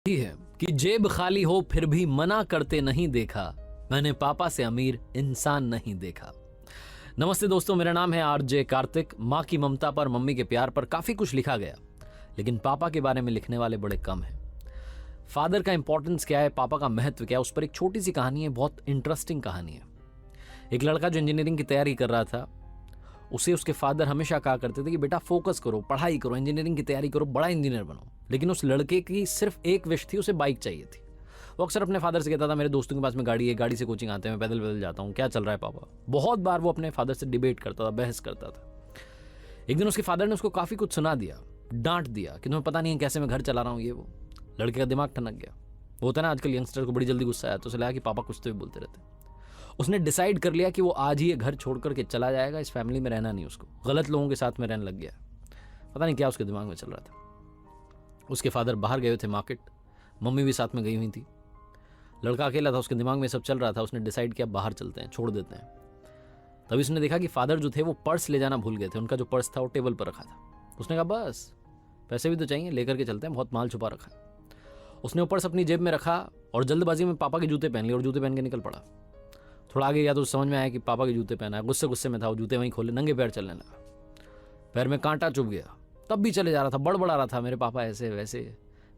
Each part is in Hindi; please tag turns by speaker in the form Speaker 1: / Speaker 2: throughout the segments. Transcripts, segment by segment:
Speaker 1: ही है कि जेब खाली हो फिर भी मना करते नहीं देखा, मैंने पापा से अमीर इंसान नहीं देखा। नमस्ते दोस्तों, मेरा नाम है आरजे कार्तिक। माँ की ममता पर, मम्मी के प्यार पर काफी कुछ लिखा गया, लेकिन पापा के बारे में लिखने वाले बड़े कम हैं। फादर का इंपॉर्टेंस क्या है, पापा का महत्व क्या है, उस पर एक छोटी सी कहानी है, बहुत इंटरेस्टिंग कहानी है। एक लड़का जो इंजीनियरिंग की तैयारी कर रहा था, उसे उसके फादर हमेशा कहा करते थे कि बेटा फोकस करो, पढ़ाई करो, इंजीनियरिंग की तैयारी करो, बड़ा इंजीनियर बनो। लेकिन उस लड़के की सिर्फ एक विश थी, उसे बाइक चाहिए थी। वो अक्सर अपने फादर से कहता था, मेरे दोस्तों के पास में गाड़ी है, गाड़ी से कोचिंग आते हैं, मैं पैदल पैदल जाता हूँ, क्या चल रहा है पापा। बहुत बार वो अपने फादर से डिबेट करता था, बहस करता था। एक दिन उसके फादर ने उसको काफी कुछ सुना दिया, डांट दिया कि तुम्हें पता नहीं है कैसे मैं घर चला रहा हूँ, ये वो। लड़के का दिमाग ठनक गया। वो होता है ना, आजकल यंगस्टर को बड़ी जल्दी गुस्सा आया, तो उसे लगा कि पापा कुछ तो भी बोलते रहते। उसने डिसाइड कर लिया कि वो आज ही ये घर छोड़ करके चला जाएगा, इस फैमिली में रहना नहीं उसको, गलत लोगों के साथ में रहने लग गया। पता नहीं क्या उसके दिमाग में चल रहा था। उसके फादर बाहर गए थे मार्केट, मम्मी भी साथ में गई हुई थी। लड़का अकेला था, उसके दिमाग में सब चल रहा था। उसने डिसाइड किया बाहर चलते हैं, छोड़ देते हैं। तभी उसने देखा कि फादर जो थे वो पर्स ले जाना भूल गए थे। उनका जो पर्स था वो टेबल पर रखा था। उसने कहा बस पैसे भी तो चाहिए, लेकर के चलते हैं, बहुत माल छुपा रखा है। उसने वो पर्स अपनी जेब में रखा और जल्दबाजी में पापा के जूते पहन लिए और जूते पहन के निकल पड़ा। थोड़ा आगे गया तो समझ में आया कि पापा के जूते पहना है। गुस्से गुस्से में था, वो जूते वहीं खोले, नंगे पैर चलने लगा। पैर में कांटा चुभ गया, तब भी चले जा रहा था, बड़बड़ा रहा था, मेरे पापा ऐसे वैसे,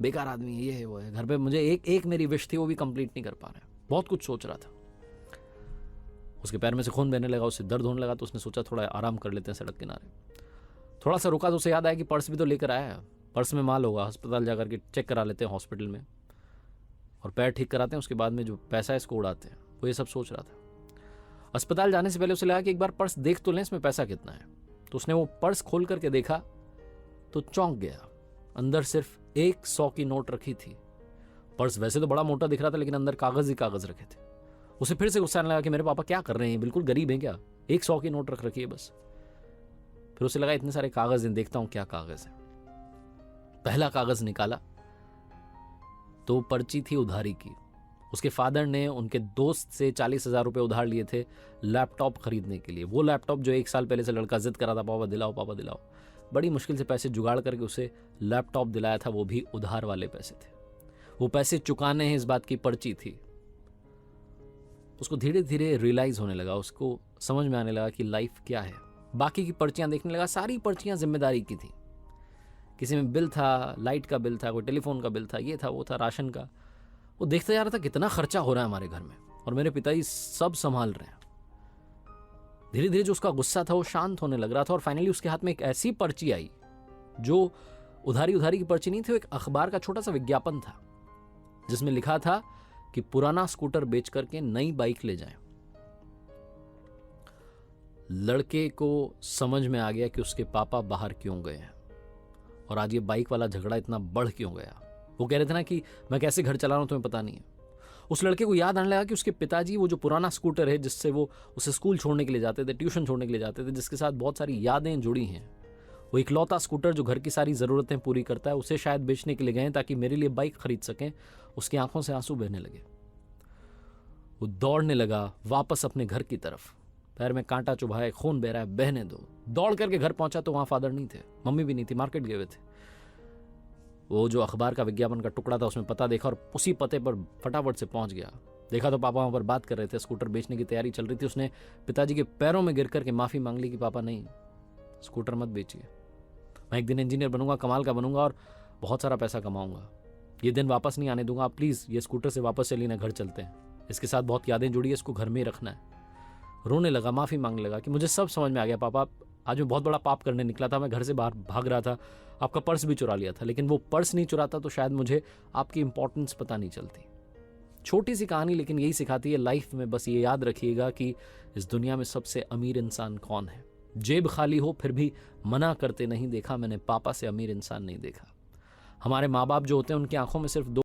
Speaker 1: बेकार आदमी है, ये है वो है। घर पे मुझे एक मेरी विश थी, वो भी कंप्लीट नहीं कर पा रहे। बहुत कुछ सोच रहा था। उसके पैर में से खून बहने लगा, उससे दर्द होने लगा, तो उसने सोचा थोड़ा आराम कर लेते हैं सड़क किनारे। थोड़ा सा रुका तो उसे याद आया कि पर्स भी तो लेकर आया है, पर्स में माल होगा, अस्पताल जाकर के चेक करा लेते हैं हॉस्पिटल में, और पैर ठीक कराते हैं, उसके बाद में जो पैसा है इसको उड़ाते हैं। वो ये सब सोच रहा था। अस्पताल जाने से पहले उसे लगा कि एक बार पर्स देख तो लें, इसमें पैसा कितना है। तो उसने वो पर्स खोल करके देखा तो चौंक गया। अंदर सिर्फ 100 की नोट रखी थी। पर्स वैसे तो बड़ा मोटा दिख रहा था, लेकिन अंदर कागज ही कागज रखे थे। उसे फिर से गुस्सा आने लगा कि मेरे पापा क्या कर रहे हैं, बिल्कुल गरीब हैं क्या, 100 की नोट रख रखी है बस। फिर उसे लगा इतने सारे कागज हैं, देखता हूं क्या कागज है। पहला कागज निकाला तो पर्ची थी उधारी की। उसके फादर ने उनके दोस्त से 40,000 रुपए उधार लिए थे लैपटॉप खरीदने के लिए। वो लैपटॉप जो 1 साल पहले से लड़का जिद करा था, पापा दिलाओ पापा दिलाओ। बड़ी मुश्किल से पैसे जुगाड़ करके उसे लैपटॉप दिलाया था, वो भी उधार वाले पैसे थे। वो पैसे चुकाने हैं, इस बात की पर्ची थी। उसको धीरे धीरे रियलाइज होने लगा, उसको समझ में आने लगा कि लाइफ क्या है। बाकी की पर्चियां देखने लगा, सारी पर्चियां जिम्मेदारी की थी। किसी में बिल था, लाइट का बिल था, कोई टेलीफोन का बिल था, ये था वो था, राशन का। वो देखता जा रहा था कितना खर्चा हो रहा है हमारे घर में, और मेरे पिताजी सब संभाल रहे हैं। धीरे धीरे जो उसका गुस्सा था वो शांत होने लग रहा था, और फाइनली उसके हाथ में एक ऐसी पर्ची आई जो उधारी की पर्ची नहीं थी, वो एक अखबार का छोटा सा विज्ञापन था, जिसमें लिखा था कि पुराना स्कूटर बेच करके नई बाइक ले जाएं। लड़के को समझ में आ गया कि उसके पापा बाहर क्यों गए हैं, और आज ये बाइक वाला झगड़ा इतना बढ़ क्यों गया। वो कह रहे थे ना कि मैं कैसे घर चला रहा हूं तुम्हें पता नहीं है। उस लड़के को याद आने लगा कि उसके पिताजी वो जो पुराना स्कूटर है, जिससे वो उसे स्कूल छोड़ने के लिए जाते थे, ट्यूशन छोड़ने के लिए जाते थे, जिसके साथ बहुत सारी यादें जुड़ी हैं, वो इकलौता स्कूटर जो घर की सारी ज़रूरतें पूरी करता है, उसे शायद बेचने के लिए गए ताकि मेरे लिए बाइक खरीद सकें। उसकी आंखों से आंसू बहने लगे। वो दौड़ने लगा वापस अपने घर की तरफ। पैर में कांटा चुभा है, खून बह रहा है, बहने दो। दौड़ करके घर पहुंचा तो वहां फादर नहीं थे, मम्मी भी नहीं थी, मार्केट गए हुए थे। वो जो अखबार का विज्ञापन का टुकड़ा था उसमें पता देखा, और उसी पते पर फटाफट से पहुंच गया। देखा तो पापा वहां पर बात कर रहे थे, स्कूटर बेचने की तैयारी चल रही थी। उसने पिताजी के पैरों में गिर करके माफी मांग ली कि पापा नहीं, स्कूटर मत बेचिए, मैं एक दिन इंजीनियर बनूंगा, कमाल का बनूंगा, और बहुत सारा पैसा कमाऊंगा। ये दिन वापस नहीं आने दूंगा, आप प्लीज ये स्कूटर से वापस चलिए ना, घर चलते हैं, इसके साथ बहुत यादें जुड़ी है, इसको घर में ही रखना है। रोने लगा, माफी मांगने लगा कि मुझे सब समझ में आ गया पापा, आज मैं बहुत बड़ा पाप करने निकला था, मैं घर से बाहर भाग रहा था, आपका पर्स भी चुरा लिया था, लेकिन वो पर्स नहीं चुराता तो शायद मुझे आपकी इंपॉर्टेंस पता नहीं चलती। छोटी सी कहानी, लेकिन यही सिखाती है लाइफ में। बस ये याद रखिएगा कि इस दुनिया में सबसे अमीर इंसान कौन है। जेब खाली हो फिर भी मना करते नहीं देखा, मैंने पापा से अमीर इंसान नहीं देखा। हमारे माँ बाप जो होते हैं उनकी आंखों में सिर्फ दो